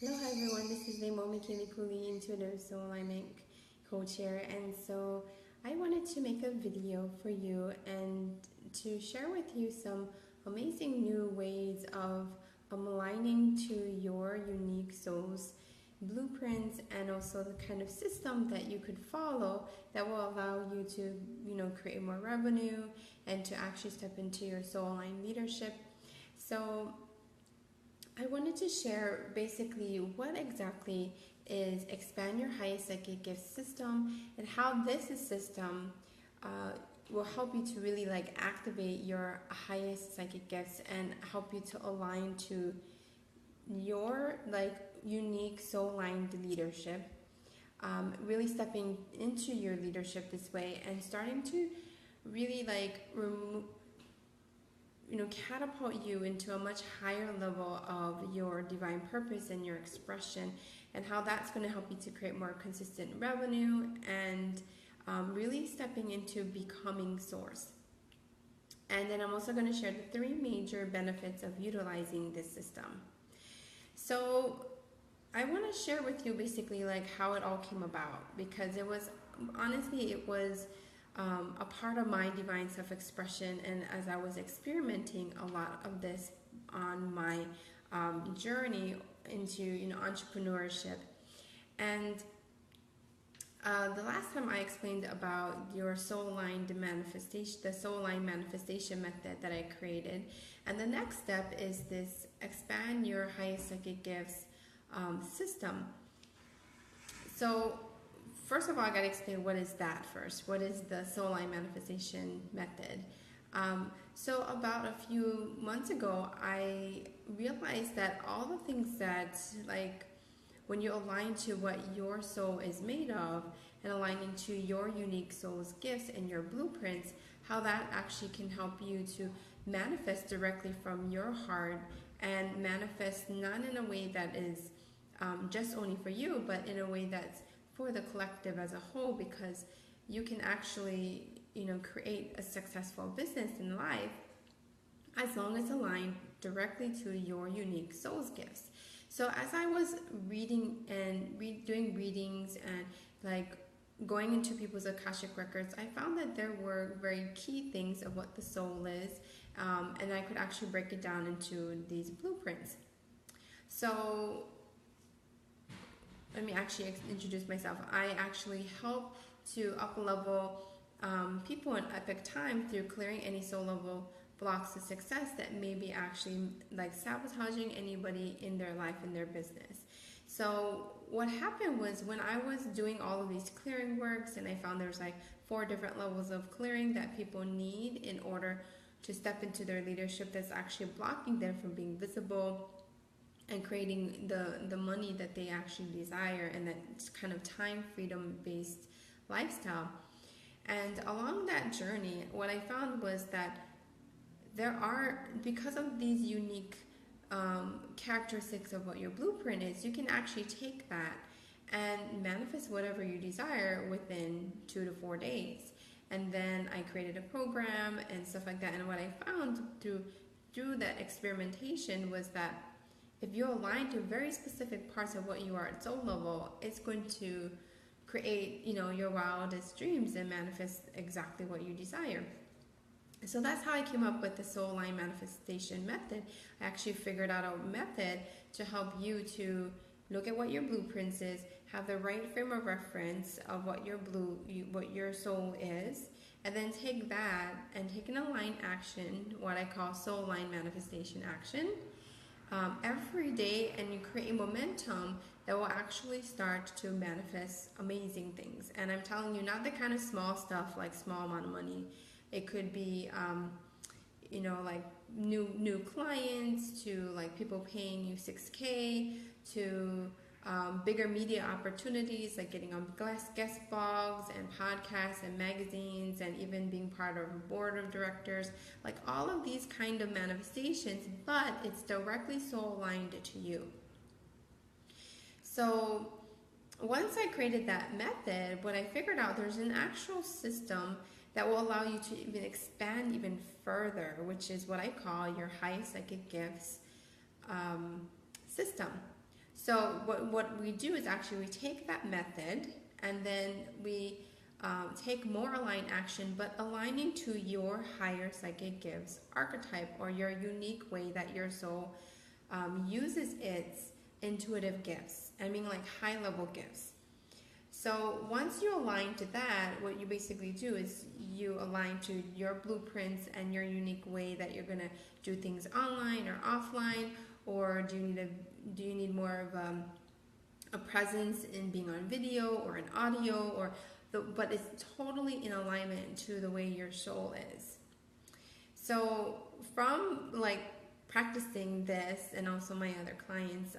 Hello, hi everyone. This is Leimomi, Keliikuli, Intuitive Soul Alignment Coach here, and so I wanted to make a video for you and to share with you some amazing new ways of aligning to your unique soul's blueprints, and also the kind of system that you could follow that will allow you to, create more revenue and to actually step into your soul aligned leadership. So I wanted to share basically what exactly is Expand Your Highest Psychic Gift System and how this system will help you to really activate your highest psychic gifts and help you to align to your unique soul aligned leadership. Really stepping into your leadership this way and starting to really catapult you into a much higher level of your divine purpose and your expression, and how that's going to help you to create more consistent revenue and really stepping into becoming source. And then I'm also going to share the 3 major benefits of utilizing this system. So I want to share with you basically how it all came about, because it was a part of my divine self-expression, and as I was experimenting a lot of this on my journey into entrepreneurship. And the last time I explained about your soul aligned manifestation, the soul aligned manifestation method that I created, and the next step is this Expand Your Highest Psychic Gifts system. So first of all, I got to explain what is that first. What is the soul aligned manifestation method? So about a few months ago, I realized that all the things that when you align to what your soul is made of and aligning to your unique soul's gifts and your blueprints, how that actually can help you to manifest directly from your heart, and manifest not in a way that is just only for you, but in a way that's for the collective as a whole, because you can actually create a successful business in life as long as aligned directly to your unique soul's gifts. So as I was reading and doing readings and going into people's Akashic records, I found that there were very key things of what the soul is, and I could actually break it down into these blueprints. So let me actually introduce myself. I actually help to up-level people in epic time through clearing any soul level blocks of success that may be actually sabotaging anybody in their life and their business. So what happened was, when I was doing all of these clearing works, and I found there's 4 different levels of clearing that people need in order to step into their leadership, that's actually blocking them from being visible and creating the money that they actually desire, and that kind of time freedom based lifestyle. And along that journey, what I found was that there are, because of these unique characteristics of what your blueprint is, you can actually take that and manifest whatever you desire within 2 to 4 days. And then I created a program and stuff like that. And what I found through that experimentation was that if you align to very specific parts of what you are at soul level, it's going to create, your wildest dreams and manifest exactly what you desire. So that's how I came up with the soul aligned manifestation method. I actually figured out a method to help you to look at what your blueprints is, have the right frame of reference of what your soul is, and then take that and take an aligned action, what I call soul aligned manifestation action, every day, and you create momentum that will actually start to manifest amazing things. And I'm telling you, not the kind of small stuff like small amount of money. It could be new clients, to people paying you $6K, to bigger media opportunities like getting on guest blogs and podcasts and magazines, and even being part of a board of directors, all of these kind of manifestations, but it's directly soul aligned to you. So once I created that method, what I figured out, there's an actual system that will allow you to even expand even further, which is what I call your highest psychic gifts system. So what we do is actually we take that method and then we take more aligned action, but aligning to your higher psychic gifts archetype, or your unique way that your soul uses its intuitive gifts. I mean, like high level gifts. So once you align to that, what you basically do is you align to your blueprints and your unique way that you're gonna do things online or offline, or do you need more of a presence in being on video or in audio, or but it's totally in alignment to the way your soul is. So from like practicing this and also my other clients,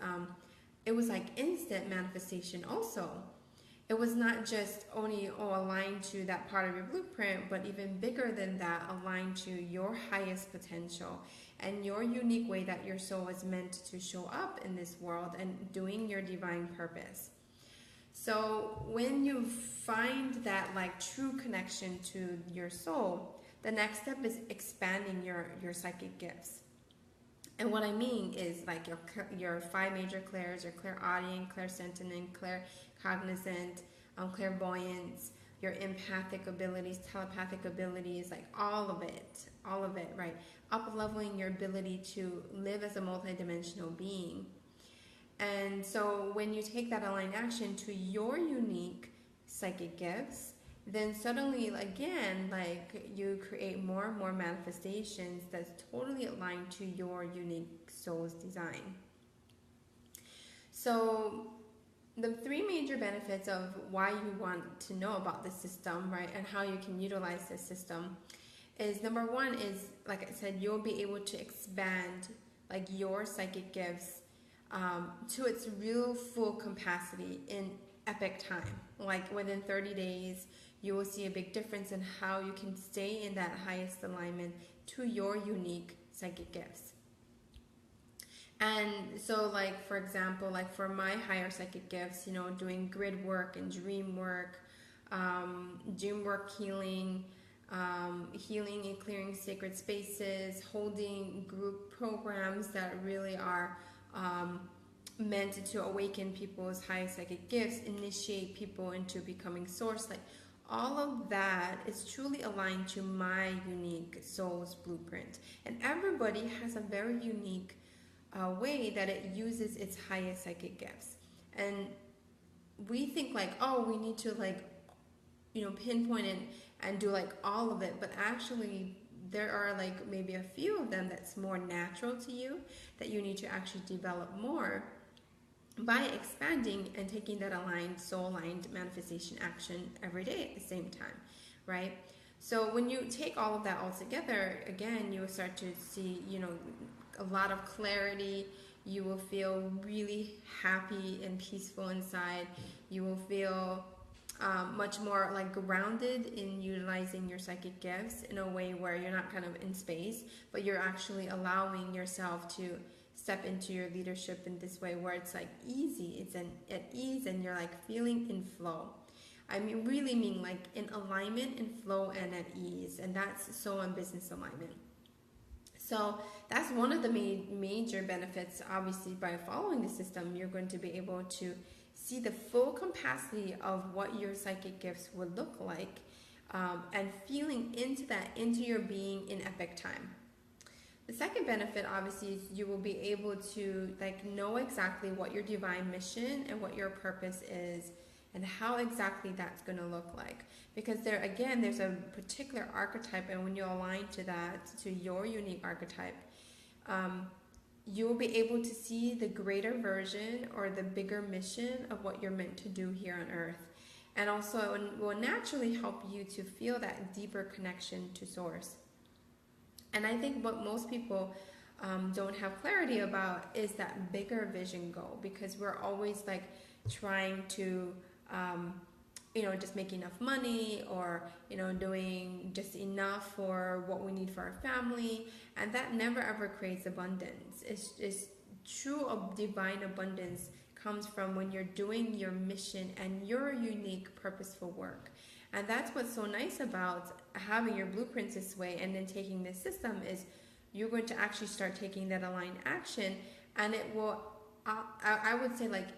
it was like instant manifestation also. It was not just only aligned to that part of your blueprint, but even bigger than that, aligned to your highest potential and your unique way that your soul is meant to show up in this world and doing your divine purpose. So when you find that like true connection to your soul, the next step is expanding your psychic gifts. And what I mean is like your 5 major clairs, your clairaudient, clairsentient, claircognizant, clairvoyance, your empathic abilities, telepathic abilities, like all of it, right? Up-leveling your ability to live as a multidimensional being. And so when you take that aligned action to your unique psychic gifts, then suddenly again, like you create more and more manifestations that's totally aligned to your unique soul's design. So the 3 major benefits of why you want to know about this system, right, and how you can utilize this system is, number 1 is, like I said, you'll be able to expand like your psychic gifts to its real full capacity in epic time. Like within 30 days, you will see a big difference in how you can stay in that highest alignment to your unique psychic gifts. And so like, for example, like for my higher psychic gifts, doing grid work and dream work healing, healing and clearing sacred spaces, holding group programs that really are meant to awaken people's high psychic gifts, initiate people into becoming source, like all of that is truly aligned to my unique soul's blueprint. And everybody has a very unique way that it uses its highest psychic gifts. And we think like, oh, we need to like, pinpoint it and do like all of it, but actually there are like maybe a few of them that's more natural to you that you need to actually develop more by expanding and taking that soul-aligned manifestation action every day at the same time, right? So when you take all of that all together, again, you will start to see, a lot of clarity. You will feel really happy and peaceful inside. You will feel much more like grounded in utilizing your psychic gifts in a way where you're not kind of in space, but you're actually allowing yourself to step into your leadership in this way where it's like easy, it's at ease, and you're like feeling in flow. I mean, really mean like in alignment, in flow, and at ease. And that's so on business alignment. So that's one of the major benefits. Obviously, by following the system, you're going to be able to see the full capacity of what your psychic gifts would look like, and feeling into your being in epic time. The second benefit, obviously, is you will be able to like know exactly what your divine mission and what your purpose is, and how exactly that's going to look like. Because there's a particular archetype, and when you align to that, to your unique archetype, you will be able to see the greater version or the bigger mission of what you're meant to do here on Earth. And also it will naturally help you to feel that deeper connection to Source. And I think what most people don't have clarity about is that bigger vision goal, because we're always like trying to just make enough money, or doing just enough for what we need for our family, and that never ever creates abundance. It's true divine abundance comes from when you're doing your mission and your unique purposeful work. And that's what's so nice about having your blueprints this way and then taking this system, is you're going to actually start taking that aligned action, and it will I would say like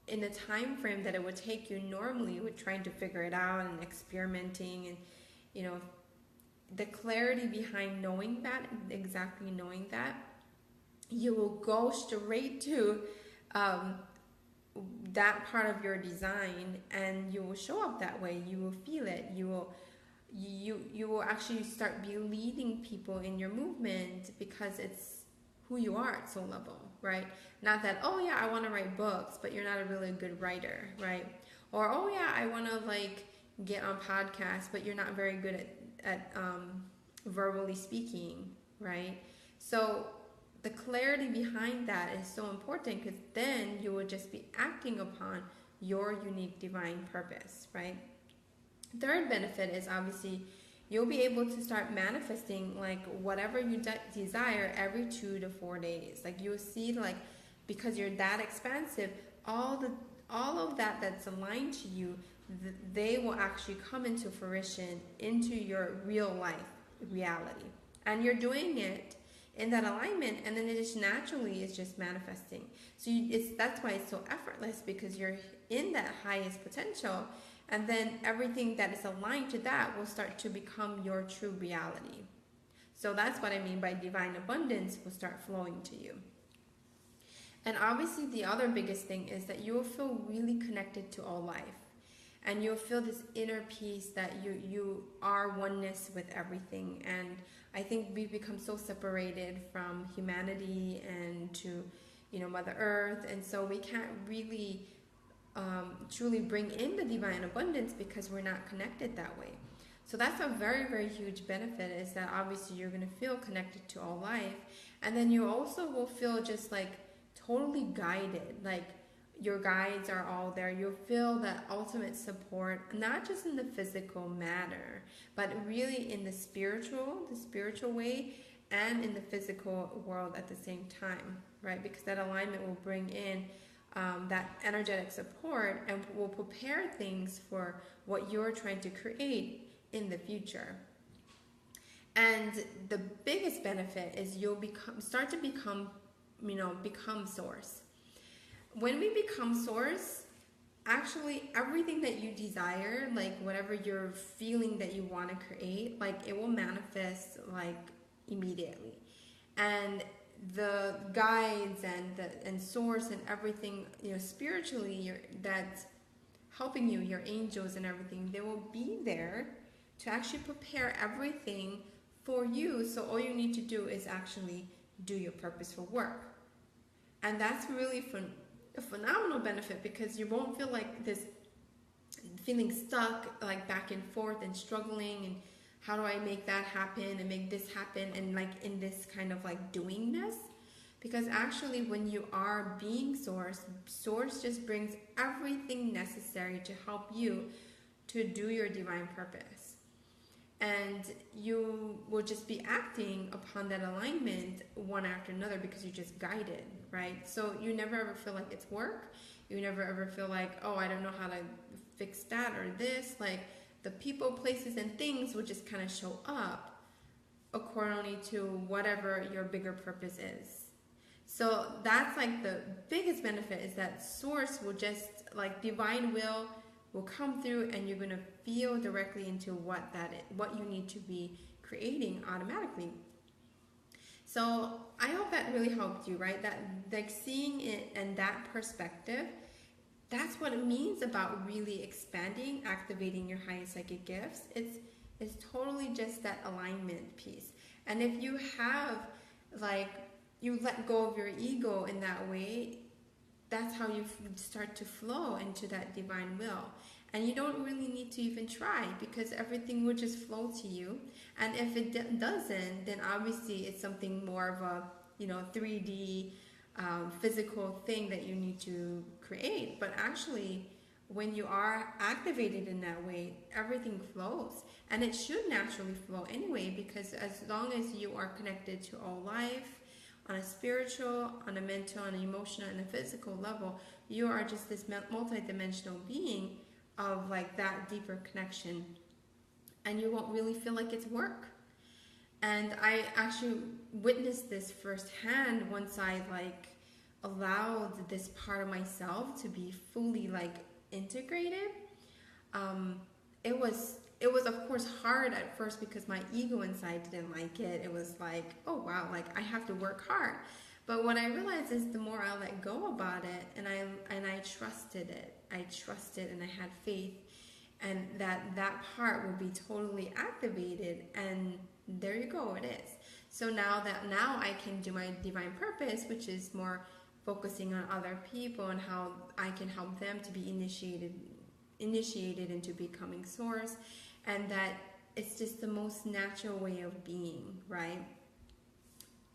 in the time frame that it would take you normally with trying to figure it out and experimenting and, you know, the clarity behind knowing that, exactly knowing that, you will go straight to that part of your design, and you will show up that way. You will feel it. You will actually start believing people in your movement because it's who you are at soul level, right? Not that, oh yeah, I want to write books, but you're not a really good writer, right? Or, oh yeah, I want to like get on podcasts, but you're not very good at verbally speaking, right? So the clarity behind that is so important, because then you will just be acting upon your unique divine purpose, right? Third benefit is obviously you'll be able to start manifesting like whatever you desire every 2 to 4 days. Like you'll see, like, because you're that expansive, all of that that's aligned to you, they will actually come into fruition into your real life reality, and you're doing it in that alignment, and then it just naturally is just manifesting. So that's why it's so effortless, because you're in that highest potential, and then everything that is aligned to that will start to become your true reality. So that's what I mean by divine abundance will start flowing to you. And obviously the other biggest thing is that you will feel really connected to all life, and you'll feel this inner peace that you are oneness with everything. And I think we've become so separated from humanity and to, you know, Mother Earth, and so we can't really truly bring in the divine abundance because we're not connected that way. So that's a very, very huge benefit, is that obviously you're going to feel connected to all life, and then you also will feel just like totally guided, like your guides are all there. You'll feel that ultimate support, not just in the physical matter, but really in the spiritual way, and in the physical world at the same time, right? Because that alignment will bring in that energetic support and will prepare things for what you're trying to create in the future. And the biggest benefit is you'll start to become source. When we become source, actually everything that you desire, like whatever you're feeling that you want to create, like it will manifest like immediately. And the guides and source and everything, you know, spiritually, that's helping you, your angels and everything, they will be there to actually prepare everything for you. So all you need to do is actually do your purposeful work. And that's really a phenomenal benefit, because you won't feel like this feeling stuck, like back and forth and struggling, and how do I make that happen and make this happen, and like in this kind of like doingness. Because actually when you are being source just brings everything necessary to help you to do your divine purpose. And you will just be acting upon that alignment one after another, because you're just guided, right? So you never ever feel like it's work. You never ever feel like, oh, I don't know how to fix that or this. Like the people, places, and things will just kind of show up accordingly to whatever your bigger purpose is. So that's like the biggest benefit, is that source will just, like, divine will come through, and you're going to feel directly into what you need to be creating automatically. So I hope that really helped you, right? That, like, seeing it in that perspective, that's what it means about really expanding, activating your highest psychic gifts. It's totally just that alignment piece. And if you have, like, you let go of your ego in that way, that's how you start to flow into that divine will. And you don't really need to even try, because everything will just flow to you. And if it doesn't, then obviously it's something more of a, 3D physical thing that you need to create. But actually, when you are activated in that way, everything flows. And it should naturally flow anyway, because as long as you are connected to all life, on a spiritual, on a mental, on an emotional, and a physical level, you are just this multi-dimensional being of, like, that deeper connection. And you won't really feel like it's work. And I actually witnessed this firsthand once I, allowed this part of myself to be fully like integrated, it was of course hard at first because my ego inside didn't like it. It was like, oh wow, like I have to work hard. But what I realized is the more I let go about it, and I trusted it. I trusted and I had faith, and that part will be totally activated, and there you go, it is. So now I can do my divine purpose, which is more focusing on other people and how I can help them to be initiated into becoming source, and that it's just the most natural way of being, right?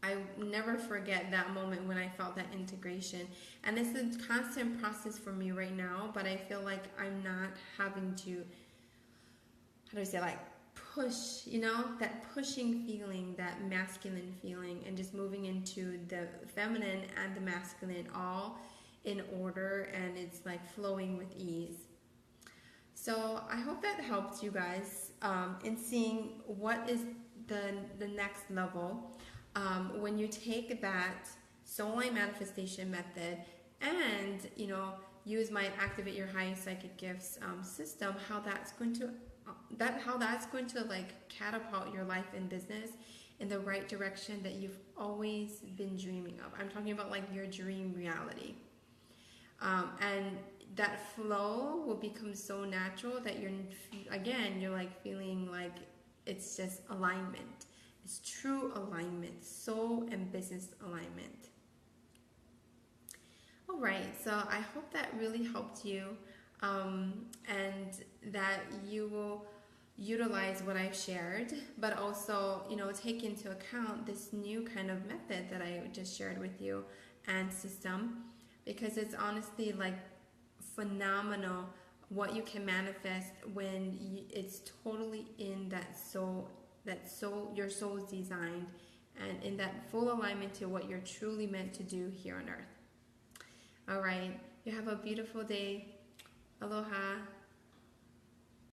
I never forget that moment when I felt that integration. And it's a constant process for me right now, but I feel like I'm not having to, how do I say, like push, that pushing feeling, that masculine feeling, and just moving into the feminine and the masculine all in order, and it's like flowing with ease. So I hope that helped you guys in seeing what is the next level when you take that soul line manifestation method and use my activate your highest psychic gifts system, how that's going to like catapult your life and business in the right direction that you've always been dreaming of. I'm talking about like your dream reality. And that flow will become so natural that you're like feeling like it's just alignment. It's true alignment, soul and business alignment. All right, so I hope that really helped you, and that you will utilize what I've shared, but also, take into account this new kind of method that I just shared with you and system, because it's honestly like phenomenal what you can manifest when it's totally in that soul, your soul's designed, and in that full alignment to what you're truly meant to do here on earth. All right, you have a beautiful day. Aloha.